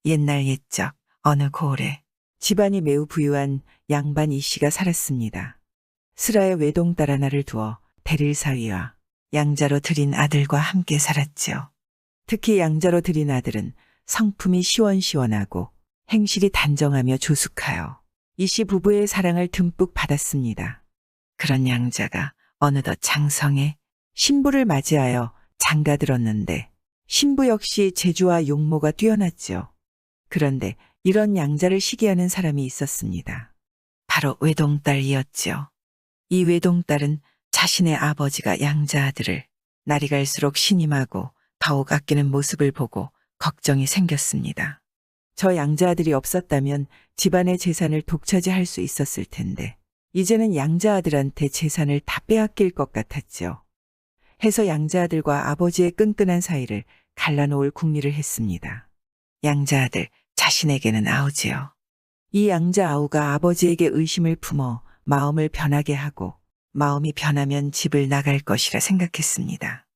옛날 옛적 어느 고을에 집안이 매우 부유한 양반 이 씨가 살았습니다. 슬하에 외동딸 하나를 두어 대릴사위와 양자로 들인 아들과 함께 살았지요. 특히 양자로 들인 아들은 성품이 시원시원하고 행실이 단정하며 조숙하여 이 씨 부부의 사랑을 듬뿍 받았습니다. 그런 양자가 어느덧 장성에 신부를 맞이하여 장가들었는데 신부 역시 재주와 용모가 뛰어났지요. 그런데 이런 양자를 시기하는 사람이 있었습니다. 바로 외동딸이었지요. 이 외동딸은 자신의 아버지가 양자 아들을 날이 갈수록 신임하고 더욱 아끼는 모습을 보고 걱정이 생겼습니다. 저 양자 아들이 없었다면 집안의 재산을 독차지할 수 있었을 텐데 이제는 양자 아들한테 재산을 다 빼앗길 것 같았지요. 해서 양자 아들과 아버지의 끈끈한 사이를 갈라놓을 궁리를 했습니다. 양자 아들 자신에게는 아우지요. 이 양자 아우가 아버지에게 의심을 품어 마음을 변하게 하고 마음이 변하면 집을 나갈 것이라 생각했습니다.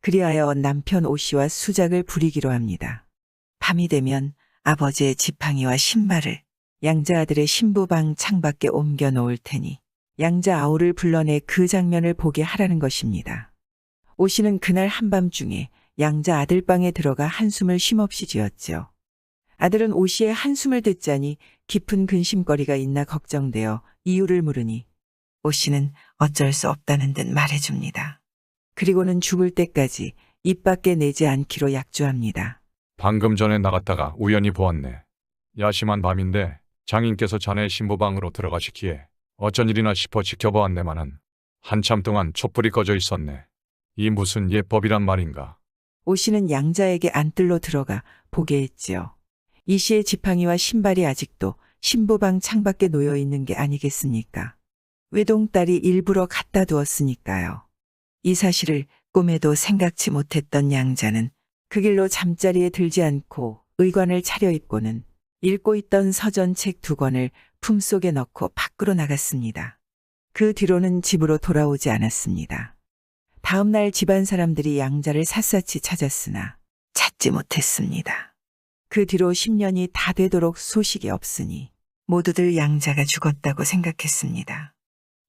그리하여 남편 오 씨와 수작을 부리기로 합니다. 밤이 되면 아버지의 지팡이와 신발을 양자 아들의 신부방 창밖에 옮겨 놓을 테니 양자 아우를 불러내 그 장면을 보게 하라는 것입니다. 오 씨는 그날 한밤중에 양자 아들 방에 들어가 한숨을 쉼없이 지었지요. 아들은 오 씨의 한숨을 듣자니 깊은 근심거리가 있나 걱정되어 이유를 물으니 오 씨는 어쩔 수 없다는 듯 말해줍니다. 그리고는 죽을 때까지 입 밖에 내지 않기로 약조합니다. 방금 전에 나갔다가 우연히 보았네. 야심한 밤인데 장인께서 자네 신부방으로 들어가시기에 어쩐 일이나 싶어 지켜보았네마는 한참 동안 촛불이 꺼져 있었네. 이 무슨 예법이란 말인가. 오 씨는 양자에게 안뜰로 들어가 보게 했지요. 이 씨의 지팡이와 신발이 아직도 신부방 창밖에 놓여 있는 게 아니겠습니까? 외동딸이 일부러 갖다 두었으니까요. 이 사실을 꿈에도 생각지 못했던 양자는 그 길로 잠자리에 들지 않고 의관을 차려입고는 읽고 있던 서전책 2권을 품속에 넣고 밖으로 나갔습니다. 그 뒤로는 집으로 돌아오지 않았습니다. 다음 날 집안 사람들이 양자를 샅샅이 찾았으나 찾지 못했습니다. 그 뒤로 10년이 다 되도록 소식이 없으니 모두들 양자가 죽었다고 생각했습니다.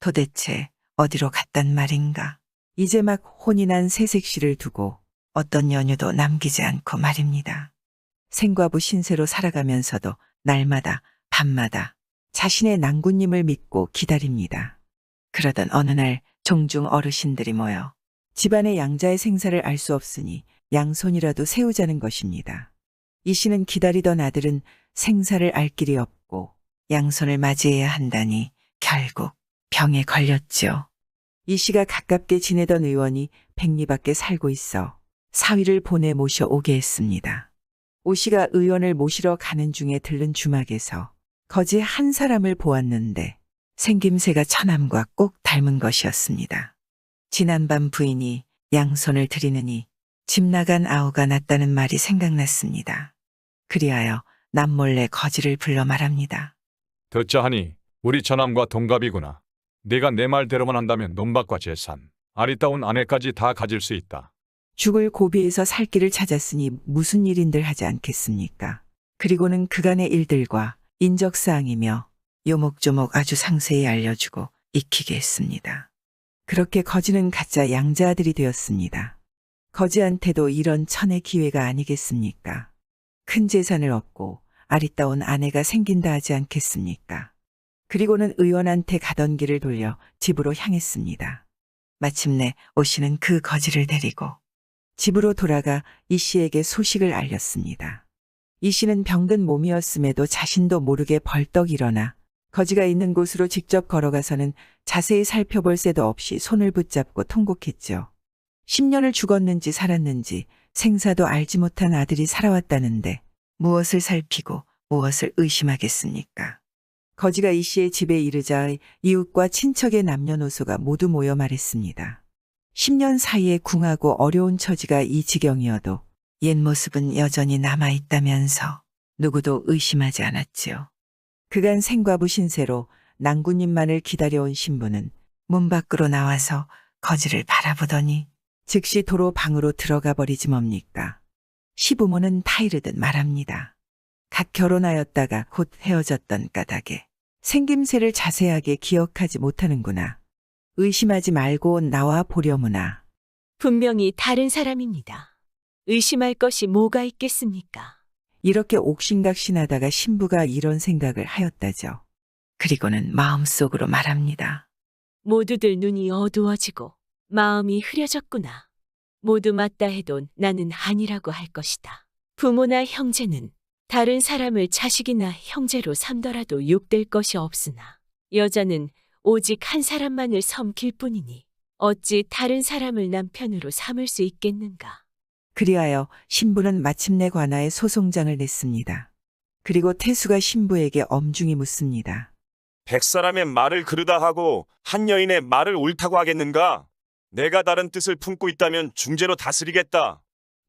도대체 어디로 갔단 말인가? 이제 막 혼이 난 새색시를 두고 어떤 연유도 남기지 않고 말입니다. 생과부 신세로 살아가면서도 날마다 밤마다 자신의 낭군님을 믿고 기다립니다. 그러던 어느 날 종중 어르신들이 모여 집안의 양자의 생사를 알 수 없으니 양손이라도 세우자는 것입니다. 이 씨는 기다리던 아들은 생사를 알 길이 없고 양손을 맞이해야 한다니 결국 병에 걸렸지요. 이 씨가 가깝게 지내던 의원이 백리 밖에 살고 있어 사위를 보내 모셔오게 했습니다. 오 씨가 의원을 모시러 가는 중에 들른 주막에서 거지 한 사람을 보았는데 생김새가 처남과 꼭 닮은 것이었습니다. 지난밤 부인이 양손을 드리느니 집 나간 아우가 났다는 말이 생각났습니다. 그리하여 남몰래 거지를 불러 말합니다. 듣자 하니 우리 처남과 동갑이구나. 네가 내 말대로만 한다면 논밭과 재산, 아리따운 아내까지 다 가질 수 있다. 죽을 고비에서 살 길을 찾았으니 무슨 일인들 하지 않겠습니까? 그리고는 그간의 일들과 인적사항이며 요목조목 아주 상세히 알려주고 익히게 했습니다. 그렇게 거지는 가짜 양자 아들이 되었습니다. 거지한테도 이런 천의 기회가 아니겠습니까? 큰 재산을 얻고 아리따운 아내가 생긴다 하지 않겠습니까? 그리고는 의원한테 가던 길을 돌려 집으로 향했습니다. 마침내 오 씨는 그 거지를 데리고 집으로 돌아가 이 씨에게 소식을 알렸습니다. 이 씨는 병든 몸이었음에도 자신도 모르게 벌떡 일어나 거지가 있는 곳으로 직접 걸어가서는 자세히 살펴볼 새도 없이 손을 붙잡고 통곡했죠. 10년을 죽었는지 살았는지 생사도 알지 못한 아들이 살아왔다는데 무엇을 살피고 무엇을 의심하겠습니까? 거지가 이 씨의 집에 이르자 이웃과 친척의 남녀노소가 모두 모여 말했습니다. 10년 사이에 궁하고 어려운 처지가 이 지경이어도 옛 모습은 여전히 남아있다면서 누구도 의심하지 않았지요. 그간 생과부 신세로 낭군님만을 기다려온 신부는 문 밖으로 나와서 거지를 바라보더니 즉시 도로 방으로 들어가 버리지 뭡니까? 시부모는 타이르듯 말합니다. 갓 결혼하였다가 곧 헤어졌던 까닭에 생김새를 자세하게 기억하지 못하는구나. 의심하지 말고 나와 보려무나. 분명히 다른 사람입니다. 의심할 것이 뭐가 있겠습니까? 이렇게 옥신각신하다가 신부가 이런 생각을 하였다죠. 그리고는 마음속으로 말합니다. 모두들 눈이 어두워지고 마음이 흐려졌구나. 모두 맞다 해도 나는 아니라고 할 것이다. 부모나 형제는 다른 사람을 자식이나 형제로 삼더라도 욕될 것이 없으나 여자는 오직 한 사람만을 섬길 뿐이니 어찌 다른 사람을 남편으로 삼을 수 있겠는가. 그리하여 신부는 마침내 관아에 소송장을 냈습니다. 그리고 태수가 신부에게 엄중히 묻습니다. 100사람의 말을 그르다 하고 한 여인의 말을 옳다고 하겠는가? 내가 다른 뜻을 품고 있다면 중재로 다스리겠다.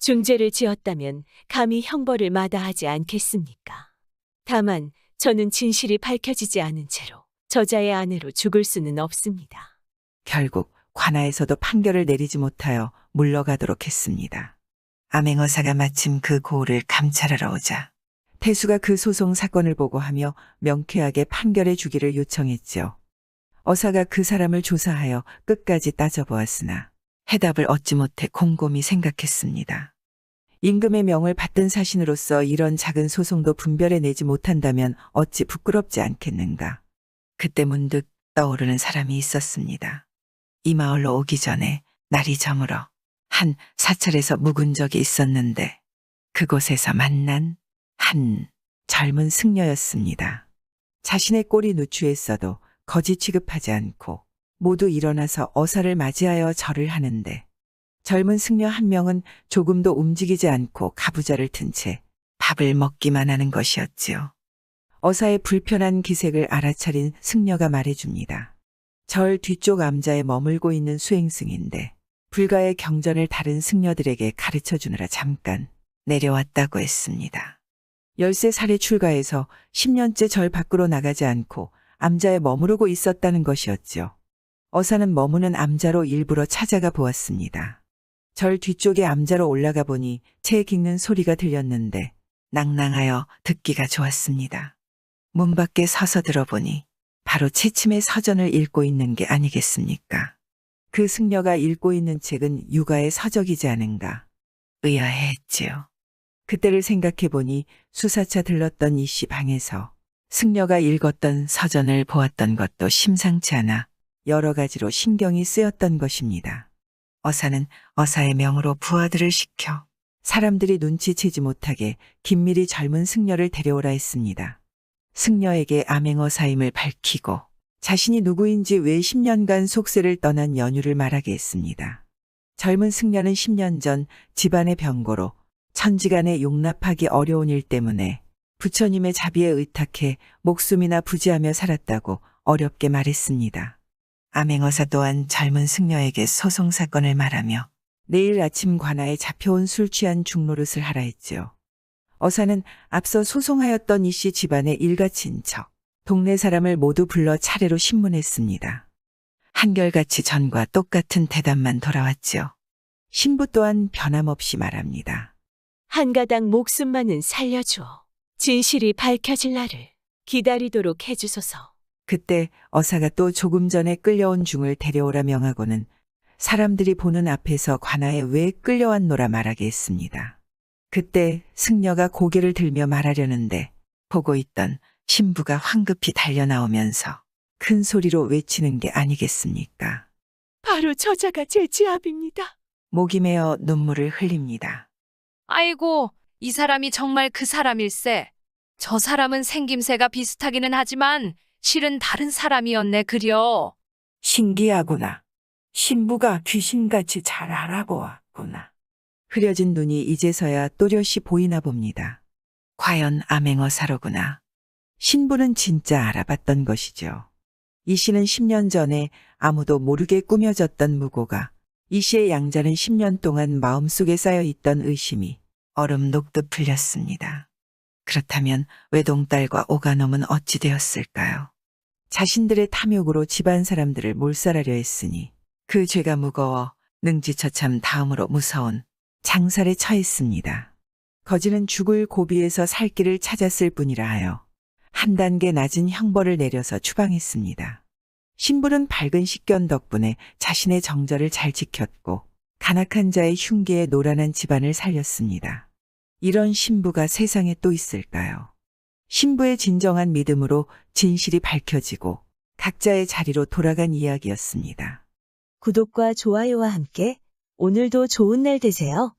중죄를 지었다면 감히 형벌을 마다하지 않겠습니까? 다만 저는 진실이 밝혀지지 않은 채로 저자의 아내로 죽을 수는 없습니다. 결국 관아에서도 판결을 내리지 못하여 물러가도록 했습니다. 암행어사가 마침 그 고을을 감찰하러 오자 태수가 그 소송 사건을 보고하며 명쾌하게 판결해 주기를 요청했죠. 어사가 그 사람을 조사하여 끝까지 따져보았으나 해답을 얻지 못해 곰곰이 생각했습니다. 임금의 명을 받든 사신으로서 이런 작은 소송도 분별해 내지 못한다면 어찌 부끄럽지 않겠는가. 그때 문득 떠오르는 사람이 있었습니다. 이 마을로 오기 전에 날이 저물어 한 사찰에서 묵은 적이 있었는데 그곳에서 만난 한 젊은 승려였습니다. 자신의 꼴이 누추했어도 거지 취급하지 않고 모두 일어나서 어사를 맞이하여 절을 하는데 젊은 승려 한 명은 조금도 움직이지 않고 가부좌를 튼 채 밥을 먹기만 하는 것이었지요. 어사의 불편한 기색을 알아차린 승려가 말해줍니다. 절 뒤쪽 암자에 머물고 있는 수행승인데 불가의 경전을 다른 승려들에게 가르쳐 주느라 잠깐 내려왔다고 했습니다. 13살에 출가해서 10년째 절 밖으로 나가지 않고 암자에 머무르고 있었다는 것이었죠. 어사는 머무는 암자로 일부러 찾아가 보았습니다. 절 뒤쪽에 암자로 올라가 보니 책 읽는 소리가 들렸는데 낭낭하여 듣기가 좋았습니다. 문 밖에 서서 들어보니 바로 채침의 서전을 읽고 있는 게 아니겠습니까? 그 승려가 읽고 있는 책은 유가의 서적이지 않은가 의아해했지요. 그때를 생각해 보니 수사차 들렀던 이씨 방에서 승려가 읽었던 서전을 보았던 것도 심상치 않아 여러 가지로 신경이 쓰였던 것입니다. 어사는 어사의 명으로 부하들을 시켜 사람들이 눈치채지 못하게 긴밀히 젊은 승려를 데려오라 했습니다. 승려에게 암행어사임을 밝히고 자신이 누구인지 왜 10년간 속세를 떠난 연유를 말하게 했습니다. 젊은 승려는 10년 전 집안의 병고로 천지간에 용납하기 어려운 일 때문에 부처님의 자비에 의탁해 목숨이나 부지하며 살았다고 어렵게 말했습니다. 암행어사 또한 젊은 승려에게 소송 사건을 말하며 내일 아침 관아에 잡혀온 술 취한 중노릇을 하라 했지요. 어사는 앞서 소송하였던 이씨 집안의 일가친척, 동네 사람을 모두 불러 차례로 신문했습니다. 한결같이 전과 똑같은 대답만 돌아왔지요. 신부 또한 변함없이 말합니다. 한 가닥 목숨만은 살려주어 진실이 밝혀질 날을 기다리도록 해주소서. 그때 어사가 또 조금 전에 끌려온 중을 데려오라 명하고는 사람들이 보는 앞에서 관아에 왜 끌려왔노라 말하게 했습니다. 그때 승려가 고개를 들며 말하려는데 보고 있던 신부가 황급히 달려나오면서 큰 소리로 외치는 게 아니겠습니까? 바로 저자가 제 지압입니다. 목이 메어 눈물을 흘립니다. 아이고, 이 사람이 정말 그 사람일세. 저 사람은 생김새가 비슷하기는 하지만 실은 다른 사람이었네 그려. 신기하구나. 신부가 귀신같이 잘 알아보았구나. 흐려진 눈이 이제서야 또렷이 보이나 봅니다. 과연 암행어사로구나. 신부는 진짜 알아봤던 것이죠. 이 씨는 10년 전에 아무도 모르게 꾸며졌던 무고가 이 씨의 양자는 10년 동안 마음속에 쌓여있던 의심이 얼음 녹듯 풀렸습니다. 그렇다면 외동딸과 오가놈은 어찌 되었을까요? 자신들의 탐욕으로 집안 사람들을 몰살하려 했으니 그 죄가 무거워 능지처참 다음으로 무서운 장살에 처했습니다. 거지는 죽을 고비에서 살 길을 찾았을 뿐이라 하여 한 단계 낮은 형벌을 내려서 추방했습니다. 신부는 밝은 식견 덕분에 자신의 정절을 잘 지켰고 간악한 자의 흉기에 노란한 집안을 살렸습니다. 이런 신부가 세상에 또 있을까요? 신부의 진정한 믿음으로 진실이 밝혀지고 각자의 자리로 돌아간 이야기였습니다. 구독과 좋아요와 함께 오늘도 좋은 날 되세요.